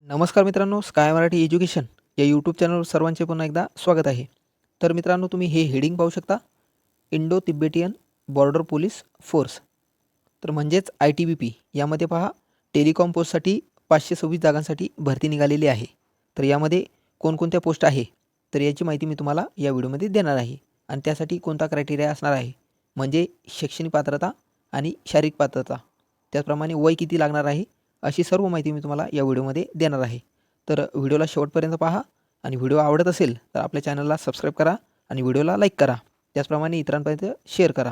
नमस्कार मित्रांनो, sky Marathi education या यूट्यूब चॅनलवर सर्वांचे पुन्हा एकदा स्वागत आहे. तर मित्रांनो, तुम्ही हे हेडिंग पाहू शकता, Indo Tibetan border police force. तर म्हणजेच ITBP. यामध्ये पहा, टेलिकॉम पोस्टसाठी 526 जागांसाठी भरती निघालेली आहे. तर यामध्ये कोणकोणत्या पोस्ट आहे, तर याची माहिती मी तुम्हाला या व्हिडिओमध्ये देणार आहे. आणि त्यासाठी कोणता क्रायटेरिया असणार आहे, म्हणजे शैक्षणिक पात्रता आणि शारीरिक पात्रता, त्याचप्रमाणे वय किती लागणार आहे, अशी सर्व माहिती मी तुम्हाला या व्हिडिओमध्ये देणार आहे. तर व्हिडिओला शेवटपर्यंत पहा आणि व्हिडिओ आवडत असेल तर आपल्या चॅनलला सबस्क्राईब करा आणि व्हिडिओला लाईक करा. त्याचप्रमाणे इतरांपर्यंत शेअर करा.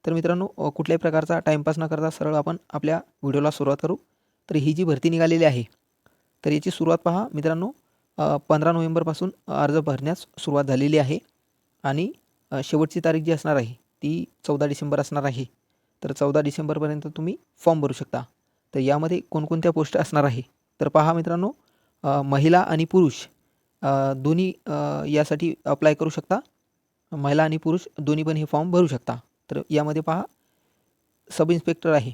तर मित्रांनो, कुठल्याही प्रकारचा टाईमपास न करता सरळ आपण आपल्या व्हिडिओला सुरुवात करू. तर ही जी भरती निघालेली आहे, तर याची सुरुवात पहा मित्रांनो, 15 नोव्हेंबरपासून अर्ज भरण्यास सुरुवात झालेली आहे आणि शेवटची तारीख जी असणार आहे ती 14 डिसेंबर असणार आहे. तर 14 डिसेंबरपर्यंत तुम्ही फॉर्म भरू शकता. तर यामध्ये कोणकोणत्या पोस्ट असणार आहे, तर पहा मित्रांनो, महिला आणि पुरुष दोन्ही यासाठी अप्लाय करू शकता. महिला आणि पुरुष दोन्ही पण हे फॉर्म भरू शकता. तर यामध्ये पहा, सब इन्स्पेक्टर आहे.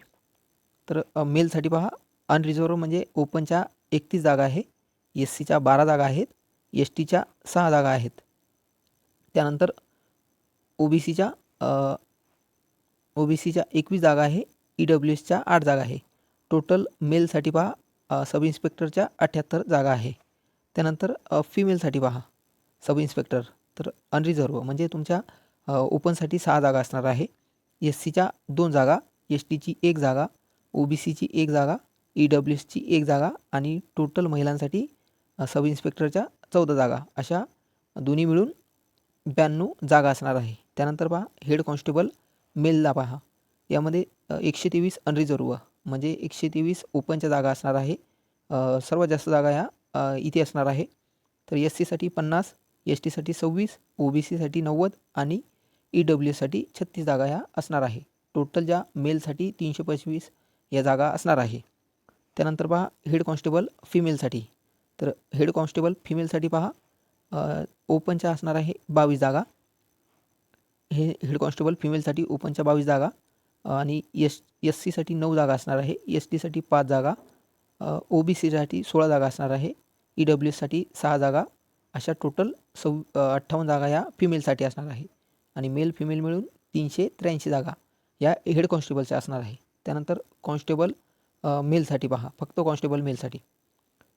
तर मेलसाठी पहा, अनरिझर्व म्हणजे ओपनच्या 31 जागा आहे, SCच्या 12 जागा आहेत, STच्या 6 जागा आहेत. त्यानंतर OBCच्या 21 जागा आहे, EWSच्या 8 जागा आहे. टोटल मेलसाठी पहा, सब इन्स्पेक्टरच्या 78 जागा आहे. त्यानंतर फिमेलसाठी पहा, सब इन्स्पेक्टर, तर अनरिझर्व म्हणजे तुमच्या ओपनसाठी 6 जागा असणार आहे, SCच्या 2 जागा, STची 1 जागा, OBCची 1 जागा, EWSची 1 जागा आणि टोटल महिलांसाठी सब इन्स्पेक्टरच्या 14 जागा, अशा दोन्ही मिळून 92 जागा असणार आहे. त्यानंतर पहा, हेड कॉन्स्टेबल मेलला पहा, यामध्ये 123 अनरिझर्व म्हणजे 123 ओपनच्या जागा असणार आहे. सर्वात जास्त जागा ह्या इथे असणार आहे. तर SCसाठी 50, STसाठी 26, OBCसाठी 90 आणि EWSसाठी 36 जागा ह्या असणार आहे. टोटल ज्या मेलसाठी 325 या जागा असणार आहे. त्यानंतर पहा, हेड कॉन्स्टेबल फिमेलसाठी, तर हेड कॉन्स्टेबल फिमेलसाठी पहा, ओपनच्या असणार आहे 22 जागा. हे हेड कॉन्स्टेबल फिमेलसाठी ओपनच्या 22 जागा आणि SCसाठी 9 जागा असणार आहे, STसाठी 5 जागा, OBCसाठी 16 जागा असणार आहे, EWSसाठी 6 जागा, अशा टोटल 58 जागा या फिमेलसाठी असणार आहे. आणि मेल फिमेल मिळून 383 जागा या हेड कॉन्स्टेबलच्या असणार आहे. त्यानंतर कॉन्स्टेबल मेलसाठी पहा, फक्त कॉन्स्टेबल मेलसाठी,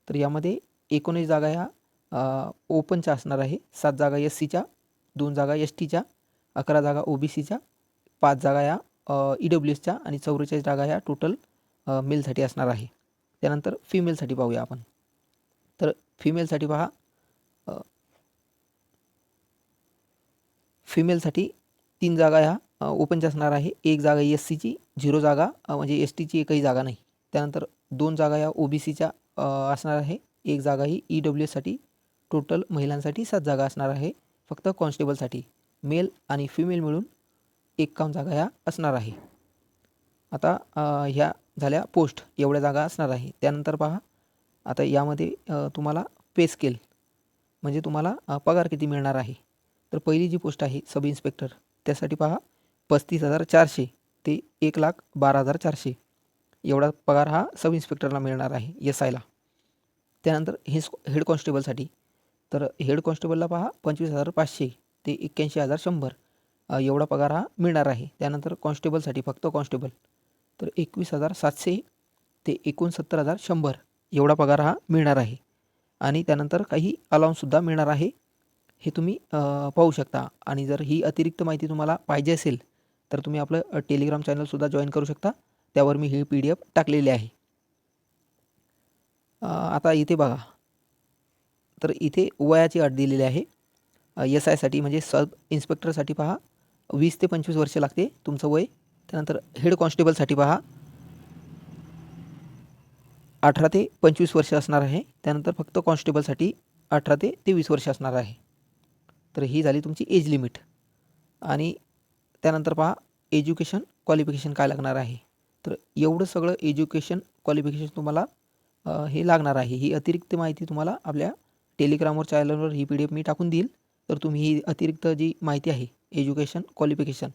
तर यामध्ये 19 जागा ह्या ओपनच्या असणार आहे, 7 जागा SCच्या, 2 जागा STच्या, 11 जागा OBCच्या, 5 जागा या EWSच्या आणि 44 जागा ह्या टोटल मेलसाठी असणार आहे. त्यानंतर फिमेलसाठी पाहूया आपण. तर फिमेलसाठी पहा, फिमेलसाठी 3 जागा ह्या ओपनच्या असणार आहे, 1 जागा SCची, 0 जागा म्हणजे STची एकही जागा नाही. त्यानंतर 2 जागा या OBCच्या असणार आहे, 1 जागा ही EWSसाठी. टोटल महिलांसाठी 7 जागा असणार आहे, फक्त कॉन्स्टेबलसाठी. मेल आणि फिमेल मिळून 51 जागा ह्या असणार आहे. आता ह्या झाल्या पोस्ट, एवढ्या जागा असणार आहे. त्यानंतर पहा, आता यामध्ये तुम्हाला पे स्केल म्हणजे तुम्हाला पगार किती मिळणार आहे. तर पहिली जी पोस्ट आहे सब इन्स्पेक्टर, त्यासाठी पहा 35,400 ते 1,12,400 एवढा पगार हा सब इन्स्पेक्टरला मिळणार आहे, SIला. त्यानंतर हेड कॉन्स्टेबलसाठी, तर हेड कॉन्स्टेबलला पहा 25,500 ते 81,100 एवढा पगार हा मिळणार आहे. त्यानंतर कॉन्स्टेबलसाठी फक्त कॉन्स्टेबल, तर 21,700 ते 69,100 एवढा पगार हा मिळणार आहे. आणि त्यानंतर काही अलाउन्ससुद्धा मिळणार आहे, हे तुम्ही पाहू शकता. आणि जर ही अतिरिक्त माहिती तुम्हाला पाहिजे असेल तर तुम्ही आपलं टेलिग्राम चॅनलसुद्धा जॉईन करू शकता, त्यावर मी ही PDF टाकलेली आहे. आता इथे बघा, तर इथे वयाची अट दिलेली आहे. SIसाठी म्हणजे सब इन्स्पेक्टरसाठी पहा 20 ते 25 वर्ष लागते तुमचं वय. त्यानंतर हेड कॉन्स्टेबलसाठी पहा 18 ते 25 वर्ष असणार आहे. त्यानंतर फक्त कॉन्स्टेबलसाठी 18 ते 23 वर्ष असणार आहे. तर ही झाली तुमची एज लिमिट. आणि त्यानंतर पहा, एज्युकेशन क्वालिफिकेशन काय लागणार आहे. तर एवढं सगळं एज्युकेशन क्वालिफिकेशन तुम्हाला हे लागणार आहे. ही अतिरिक्त माहिती तुम्हाला आपल्या टेलिग्रामवर चॅनलवर ही PDF मी टाकून देईल. तर तुम्ही ही अतिरिक्त जी माहिती आहे एज्युकेशन क्वालिफिकेशन,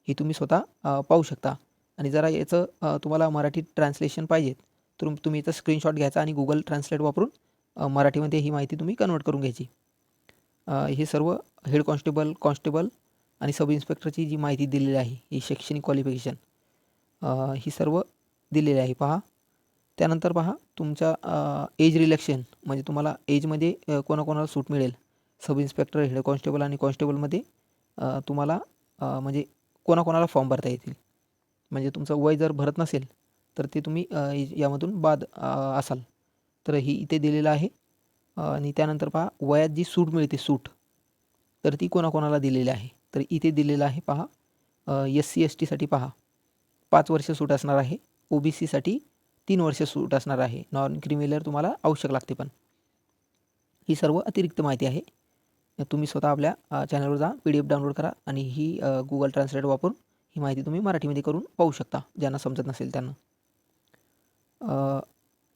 ही तुम्ही स्वतः पाहू शकता. आणि जरा याचं तुम्हाला मराठी ट्रान्सलेशन पाहिजे तर तुम्ही याचा स्क्रीनशॉट घ्यायचा आणि Google ट्रान्सलेट वापरून मराठीमध्ये ही माहिती तुम्ही कन्वर्ट करून घ्यायची. हे सर्व हेड कॉन्स्टेबल, कॉन्स्टेबल आणि सब इन्स्पेक्टरची जी माहिती दिलेली आहे, ही शैक्षणिक क्वालिफिकेशन ही सर्व दिलेली आहे पहा. त्यानंतर पहा तुमच्या एज रिलॅक्सेशन म्हणजे तुम्हाला एजमध्ये कोणाकोणाला सूट मिळेल. सब इन्स्पेक्टर, हेड कॉन्स्टेबल आणि कॉन्स्टेबलमध्ये तुम्हाला म्हणजे कोणाकोणाला फॉर्म भरता येतील. म्हणजे तुमचं वय जर भरत नसेल तर ते तुम्ही यामधून बाद असाल. तर ही इथे दिलेलं आहे. आणि त्यानंतर पहा वयात जी सूट मिळते सूट, तर ती कोणाकोणाला दिलेली आहे. तर इथे दिलेलं आहे पहा. SC STसाठी पहा 5 वर्ष सूट असणार आहे. OBCसाठी 3 वर्ष सूट असणार आहे. नॉन क्रिमिनल तुम्हाला आवश्यक लागते पण. ही सर्व अतिरिक्त माहिती आहे. तुम्ही स्वतः आपल्या चॅनलवर जा, PDF डाउनलोड करा आणि ही Google ट्रान्सलेट वापरून ही माहिती तुम्ही मराठीमध्ये करून पाहू शकता, ज्यांना समजत नसेल त्यांना.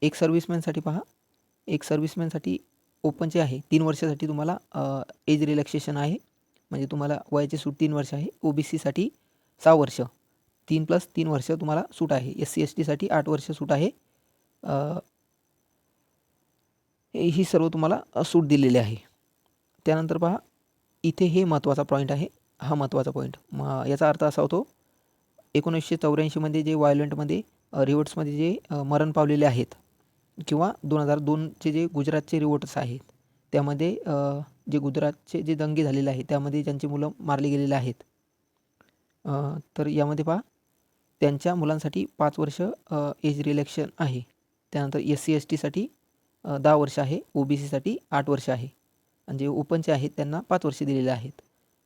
एक सर्व्हिसमॅनसाठी पहा. एक सर्व्हिसमॅनसाठी ओपनचे आहे 3 वर्षासाठी तुम्हाला एज रिलॅक्सेशन आहे. म्हणजे तुम्हाला वयाची सूट 3 वर्ष आहे. OBCसाठी 6 वर्ष, 3 + 3 वर्ष तुम्हाला सूट आहे. SC STसाठी 8 वर्ष सूट आहे. ही सर्व तुम्हाला सूट दिलेली आहे. त्यानंतर पहा इथे हे महत्त्वाचा पॉईंट आहे. हा महत्त्वाचा पॉईंट याचा अर्थ असा होतो 1984मध्ये जे व्हायोलेंटमध्ये रिव्होल्ट्समध्ये जे मरण पावलेले आहेत किंवा 2002चे जे गुजरातचे रिव्होल्ट्स आहेत त्यामध्ये जे गुजरातचे जे दंगे झालेले आहेत त्यामध्ये ज्यांची मुलं मारली गेलेली आहेत, तर यामध्ये पहा त्यांच्या मुलांसाठी 5 वर्ष एज रिलॅक्सेशन आहे. त्यानंतर SC STसाठी 10 वर्ष आहे. OBCसाठी 8 वर्ष आहे. आणि जे ओपनचे आहेत त्यांना 5 वर्ष दिलेले आहेत.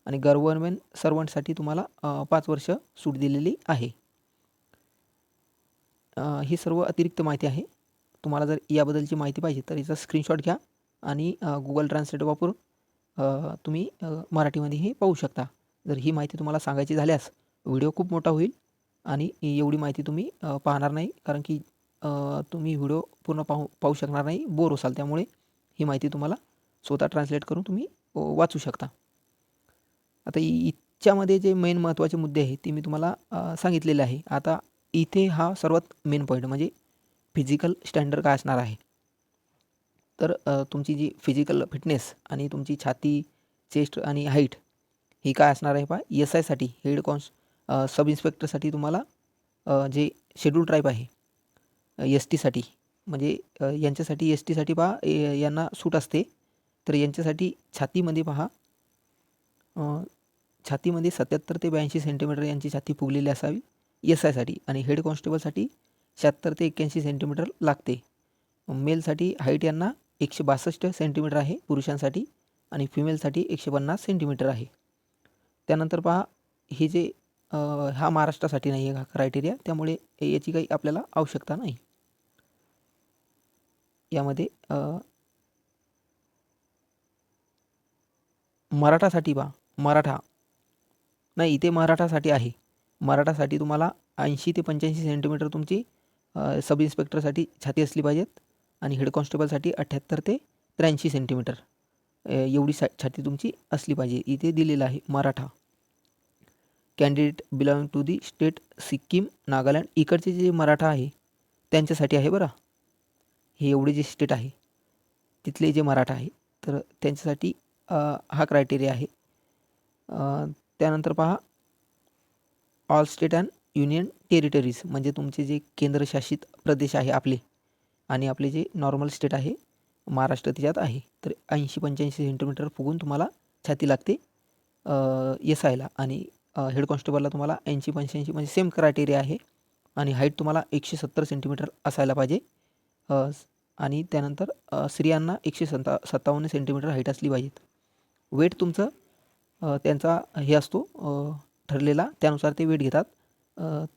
आणि गव्हर्नमेंट सर्वंटसाठी तुम्हाला 5 वर्ष सूट दिलेली आहे. ही सर्व अतिरिक्त माहिती आहे. तुम्हाला जर याबद्दलची माहिती पाहिजे तर याचा स्क्रीनशॉट घ्या आणि Google ट्रान्सलेट वापरून तुम्ही मराठीमध्ये हे पाहू शकता. जर ही माहिती तुम्हाला सांगायची झाल्यास व्हिडिओ खूप मोठा होईल आणि एवढी माहिती तुम्ही पाहणार नाही, कारण की तुम्ही व्हिडिओ पूर्ण पाहू शकणार नाही, बोर होसाल. त्यामुळे ही माहिती तुम्हाला स्वतः ट्रान्सलेट करून तुम्ही वाचू शकता. आता याच्यामध्ये जे मेन महत्त्वाचे मुद्दे आहेत ते मी तुम्हाला सांगितलेले आहे. आता इथे हा सर्वात मेन पॉईंट म्हणजे फिजिकल स्टँडर्ड काय असणार आहे. तर तुमची जी फिजिकल फिटनेस आणि तुमची छाती, चेस्ट आणि हाईट ही काय असणार आहे पहा. SIसाठी हेड सब इन्स्पेक्टरसाठी तुम्हाला जे शेड्यूल ट्राईब आहे, STसाठी म्हणजे यांच्यासाठी STसाठी पहा यांना सूट असते. तर यांच्यासाठी छातीमध्ये पहा छातीमध्ये 77 ते 82 सेंटीमीटर यांची छाती फुगलेली असावी SIसाठी. आणि हेड कॉन्स्टेबलसाठी 76 ते 81 सेंटीमीटर लागते. मेलसाठी हाईट यांना 162 सेंटीमीटर आहे पुरुषांसाठी आणि फिमेलसाठी 150 सेंटीमीटर आहे. त्यानंतर पहा हे जे हा महाराष्ट्रासाठी नाही आहे हा क्रायटेरिया, त्यामुळे याची काही आपल्याला आवश्यकता नाही. यामध्ये मराठासाठी पहा. मराठा नाही, इथे मराठासाठी आहे. मराठासाठी तुम्हाला 80 ते 85 सेंटीमीटर तुमची सब इन्स्पेक्टरसाठी छाती असली पाहिजेत आणि हेड कॉन्स्टेबलसाठी 78 ते 83 सेंटीमीटर एवढी छाती तुमची असली पाहिजे. इथे दिलेलं आहे Maratha. Candidate belong to the state Sikkim, Nagaland. इकडचे जे मराठा आहे त्यांच्यासाठी आहे बरं. हे एवढे जे स्टेट आहे तिथले जे मराठा आहे तर त्यांच्यासाठी हा क्रायटेरिया आहे. त्यानंतर पहा all state and union territories म्हणजे तुमचे जे केंद्रशासित प्रदेश आहे आपले आणि आपले जे नॉर्मल स्टेट आहे महाराष्ट्र त्याच्यात आहे. तर 80-85 सेंटीमीटर फुगून तुम्हाला छाती लागते SIला. आणि हेड कॉन्स्टेबलला तुम्हाला 80-85 म्हणजे सेम क्रायटेरिया आहे. आणि हाईट तुम्हाला 170 सेंटीमीटर असायला पाहिजे. आणि त्यानंतर स्त्रियांना 157 सेंटीमीटर हाईट असली पाहिजेत. वेट तुमचं त्यांचा हे असतो ठरलेला, त्यानुसार ते वेट घेतात.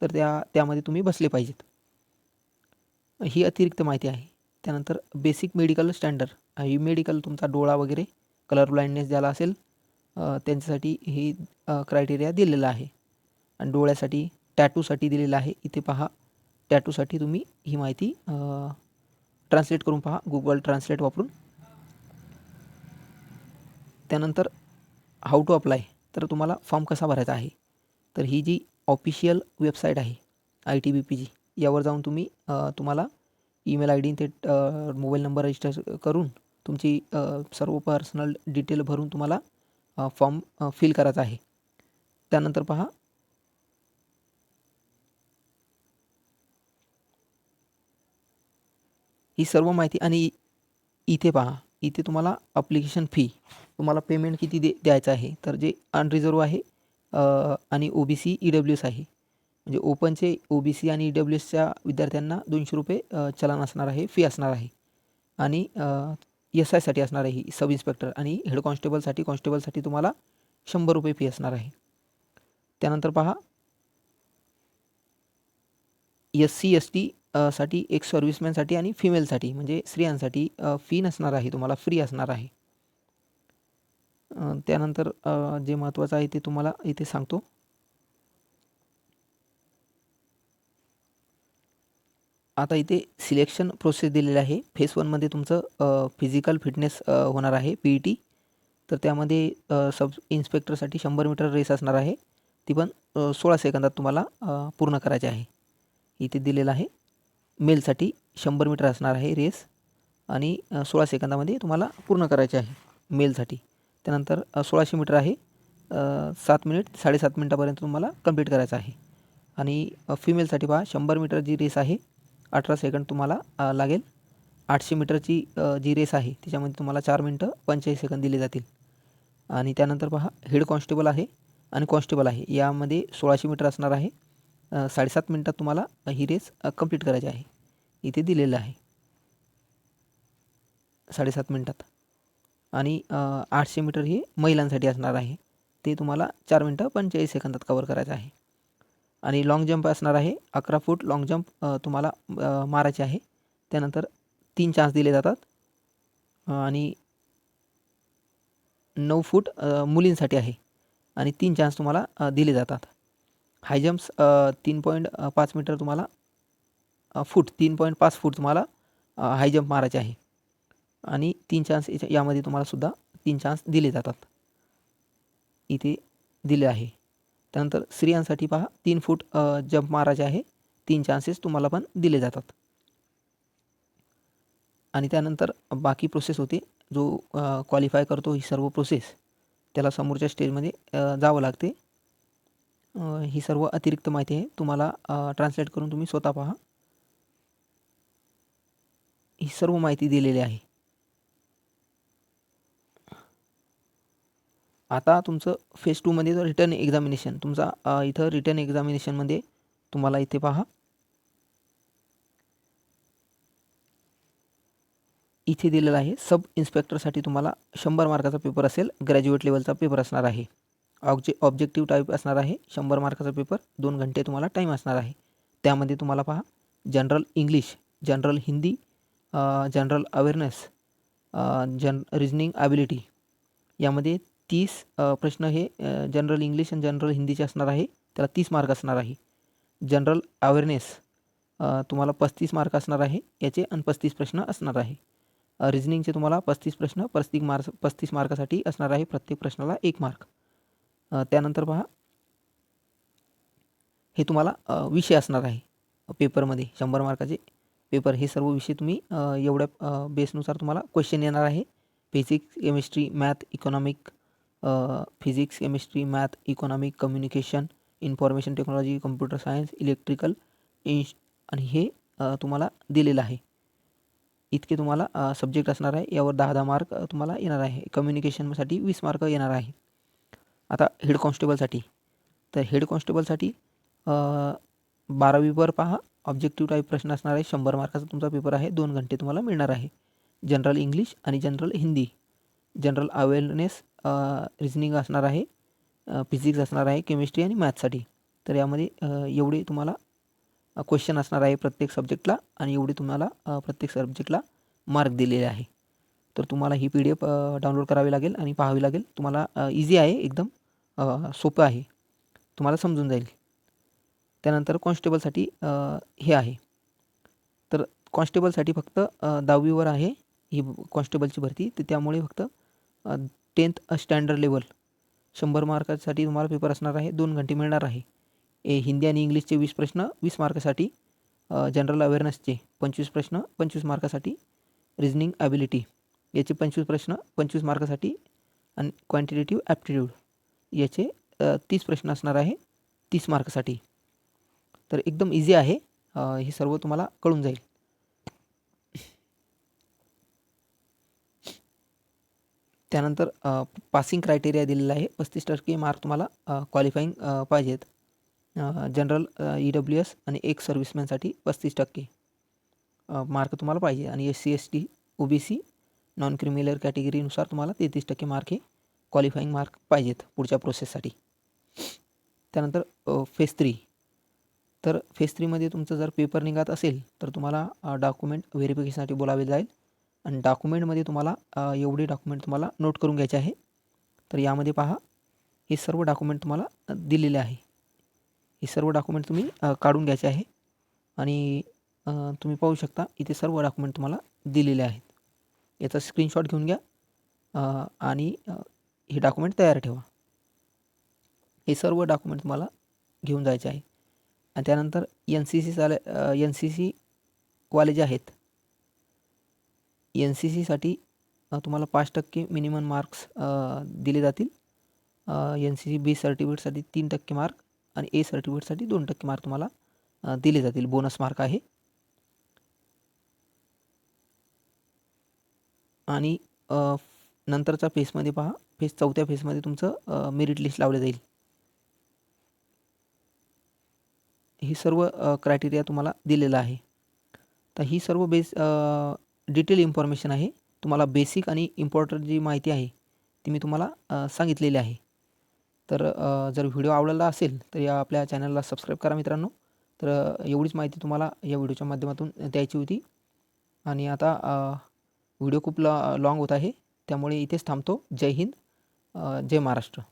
तर त्यामध्ये तुम्ही बसले पाहिजेत. ही अतिरिक्त माहिती आहे. त्यानंतर बेसिक मेडिकल स्टँडर्ड, ही मेडिकल तुमचा डोळा वगैरे कलर ब्लाइंडनेस ज्याला असेल त्यांच्यासाठी ही क्रायटेरिया दिलेला आहे. आणि डोळ्यासाठी टॅटूसाठी दिलेलं आहे. इथे पहा टॅटूसाठी तुम्ही ही माहिती ट्रान्सलेट करून पहा Google ट्रान्सलेट वापरून. त्यानंतर हाऊ टू अप्लाय, तर तुम्हाला फॉर्म कसा भरायचा आहे. तर ही जी ऑफिशियल वेबसाईट आहे ITBPची, यावर जाऊन तुम्ही तुम्हाला ईमेल आय डी ते मोबाईल नंबर रजिस्टर करून तुमची सर्व पर्सनल डिटेल भरून तुम्हाला फॉर्म फिल करायचा आहे. त्यानंतर पहा, ही सर्व माहिती आणि इथे पहा, इथे तुम्हाला ॲप्लिकेशन फी तुम्हाला पेमेंट किती द्यायचं आहे. तर जे अनरिझर्व आहे आणि OBC EWS आहे. म्हणजे ओपनचे OBC आणि EWSच्या विद्यार्थ्यांना ₹200 चलन असणार आहे, फी असणार आहे. आणि SIसाठी असणार आहे ही सब इन्स्पेक्टर आणि हेड कॉन्स्टेबलसाठी तुम्हाला ₹100 फी असणार आहे. त्यानंतर पहा, SC ST साठी एक्स सर्व्हिसमॅनसाठी आणि फिमेलसाठी म्हणजे स्त्रियांसाठी फी नसणार आहे, तुम्हाला फ्री असणार आहे. त्यानंतर जे महत्त्वाचं आहे ते तुम्हाला इथे सांगतो. आता इथे सिलेक्शन प्रोसेस दिलेली आहे. फेज 1मध्ये तुमचं फिजिकल फिटनेस होणार आहे, PET. तर त्यामध्ये सब इन्स्पेक्टरसाठी 100 मीटर रेस असणार आहे. ती पण 16 सेकंदात तुम्हाला पूर्ण करायची आहे. इथे दिलेलं आहे. मेलसाठी 100 मीटर असणार आहे रेस आणि 16 सेकंदामध्ये तुम्हाला पूर्ण करायचे आहे मेलसाठी. त्यानंतर 1600 मीटर आहे, 7 मिनिट 7.5 मिनिटापर्यंत तुम्हाला कंप्लीट करायचं आहे. आणि फिमेलसाठी पहा, 100 मीटर जी रेस आहे 18 सेकंद तुम्हाला लागेल. 800 मीटरची जी रेस आहे त्याच्यामध्ये तुम्हाला 4 मिनटं 45 सेकंद दिले जातील. आणि त्यानंतर पहा, हेड कॉन्स्टेबल आहे आणि कॉन्स्टेबल आहे, यामध्ये 1600 मीटर असणार आहे. 7.5 मिनिटात तुम्हाला ही रेस कंप्लीट करायची आहे. इथे दिलेलं आहे 7.5 मिनिटात. आणि 800 मीटर हे महिलांसाठी असणार आहे, ते तुम्हाला 4 मिनटं 45 सेकंदात कवर करायचं आहे. आणि लाँग जंप असणार आहे, 11 फूट लाँग जंप तुम्हाला मारायचे आहे. त्यानंतर 3 चान्स दिले जातात आणि 9 फूट मुलींसाठी आहे आणि 3 चान्स तुम्हाला दिले जातात. हाय जम्प्स 3.5 मीटर तुम्हाला 3.5 फूट तुम्हाला हाय जंप मारायचे आहे आणि 3 चान्स यामध्ये तुम्हाला सुद्धा 3 चान्स दिले जातात, इथे दिले आहे. त्यानंतर स्त्रियांसाठी पहा, 3 फूट जंप मारायचे आहे, 3 चान्सेस तुम्हाला पण दिले जातात. आणि त्यानंतर बाकी प्रोसेस होते. जो क्वालिफाय करतो ही सर्व प्रोसेस, त्याला समोरच्या स्टेजमध्ये जावं लागते. ही सर्व अतिरिक्त माहिती आहे, तुम्हाला ट्रान्सलेट करून तुम्ही स्वतः पहा. ही सर्व माहिती दिलेली आहे. आता तुमचं फेज 2मध्ये जो रिटर्न एक्झामिनेशन तुमचा इथं रिटर्न एक्झामिनेशनमध्ये तुम्हाला इथे पहा, इथे दिलेलं आहे. सब इन्स्पेक्टरसाठी तुम्हाला 100 मार्काचा पेपर असेल, ग्रॅज्युएट लेवलचा पेपर असणार आहे. ऑब्जेक्टिव्ह टाईप असणार आहे, 100 मार्काचा पेपर, 2 घंटे तुम्हाला टाईम असणार आहे. त्यामध्ये तुम्हाला पहा, general English, general Hindi, general awareness, reasoning ability, यामध्ये 30 प्रश्न हे जनरल इंग्लिश आणि जनरल हिंदीचे असणार आहे. त्याला 30 मार्क असणार आहे. जनरल अवेअरनेस तुम्हाला 35 मार्क असणार आहे याचे आणि 35 प्रश्न असणार आहे. रिजनिंगचे तुम्हाला 35 प्रश्न, 35 मार्कासाठी असणार आहे, प्रत्येक प्रश्नाला 1 मार्क. त्यानंतर पहा, हे तुम्हाला विषय असणार आहे पेपरमध्ये, 100 मार्काचे पेपर. हे सर्व विषय तुम्ही एवढ्या बेसनुसार तुम्हाला क्वेश्चन येणार आहे. Physics, chemistry, math, economic, physics, chemistry, math, economic, communication, information technology, computer science, electrical आणि हे तुम्हाला दिलेलं आहे. इतके तुम्हाला सब्जेक्ट असणार आहे. यावर 10-10 मार्क तुम्हाला येणार आहे. कम्युनिकेशनसाठी 20 मार्क येणार आहे. आता हेड कॉन्स्टेबलसाठी, तर हेड कॉन्स्टेबलसाठी 12वीवर पहा, ऑब्जेक्टिव्ह टाईप प्रश्न असणार आहे. 100 मार्काचा तुमचा पेपर आहे, 2 घंटे तुम्हाला मिळणार आहे. जनरल इंग्लिश आणि general Hindi, general awareness, reasoning असणार आहे, फिजिक्स असणार आहे, केमिस्ट्री आणि मॅथसाठी. तर यामध्ये एवढे तुम्हाला क्वेश्चन असणार आहे प्रत्येक सब्जेक्टला आणि एवढे तुम्हाला प्रत्येक सब्जेक्टला मार्क दिलेले आहे. तर तुम्हाला ही PDF डाउनलोड करावी लागेल आणि पाहावी लागेल. तुम्हाला इझी आहे, एकदम सोपं आहे, तुम्हाला समजून जाईल. त्यानंतर कॉन्स्टेबलसाठी हे आहे. तर कॉन्स्टेबलसाठी फक्त 10वीवर आहे ही कॉन्स्टेबलची भरती. तर त्यामुळे फक्त 10th स्टँडर्ड लेवल 100 मार्कासाठी तुम्हाला पेपर असणार आहे, 2 घंटे मिळणार आहे. हिंदी आणि इंग्लिशचे 20 प्रश्न 20 मार्कासाठी जनरल अवेअरनेसचे 25 प्रश्न 25 मार्कासाठी, रिजनिंग ॲबिलिटी याचे 25 प्रश्न 25 मार्कासाठी आणि क्वांटिटेटिव्ह ॲप्टिट्यूड याचे 30 प्रश्न असणार आहे 30 मार्कासाठी. तर एकदम इझी आहे, हे सर्व तुम्हाला कळून जाईल. त्यानंतर पासिंग क्रायटेरिया दिलेला आहे. 35% मार्क तुम्हाला क्वालिफाईंग पाहिजेत. जनरल EWS आणि एक सर्व्हिसमॅनसाठी 35% मार्क तुम्हाला पाहिजे आणि SC ST OBC non criminal कॅटेगरीनुसार तुम्हाला 33% मार्क हे क्वालिफाईंग मार्क पाहिजेत पुढच्या प्रोसेससाठी. त्यानंतर फेज 3. तर फेज 3मध्ये तुमचं जर पेपर निघत असेल तर तुम्हाला डॉक्युमेंट व्हेरिफिकेशनसाठी बोलावे जाईल आणि डॉक्युमेंटमध्ये तुम्हाला एवढे डॉक्युमेंट तुम्हाला नोट करून घ्यायचे आहे. तर यामध्ये पहा, हे सर्व डॉक्युमेंट तुम्हाला दिलेले आहे. हे सर्व डॉक्युमेंट तुम्ही काढून घ्यायचे आहे आणि तुम्ही पाहू शकता इथे सर्व डॉक्युमेंट तुम्हाला दिलेले आहेत. याचा स्क्रीनशॉट घेऊन घ्या आणि हे डॉक्युमेंट तयार ठेवा. हे सर्व डॉक्युमेंट तुम्हाला घेऊन जायचे आहे. आणि त्यानंतर NCC वाले जे आहेत, NCCसाठी तुम्हाला 5% मिनिमम मार्क्स दिले जातील. NCC B सर्टिफिकेटसाठी 3% मार्क आणि A सर्टिफिकेटसाठी 2% मार्क तुम्हाला दिले जातील. बोनस मार्क आहे. आणि नंतरच्या फेजमध्ये पहा, चौथ्या फेजमध्ये तुमचं मेरिट लिस्ट लावले जाईल. ही सर्व क्रायटेरिया तुम्हाला दिलेला आहे. तर ही सर्व डिटेल इन्फॉर्मेशन आहे. तुम्हाला बेसिक आणि इम्पॉर्टंट जी माहिती आहे ती मी तुम्हाला सांगितलेली आहे. तर जर व्हिडिओ आवडला असेल तर या आपल्या चॅनलला सबस्क्राईब करा मित्रांनो. तर एवढीच माहिती तुम्हाला या व्हिडिओच्या माध्यमातून द्यायची होती. आणि आता व्हिडिओ खूप लाँग होत आहे, त्यामुळे इथेच थांबतो. जय हिंद, जय महाराष्ट्र.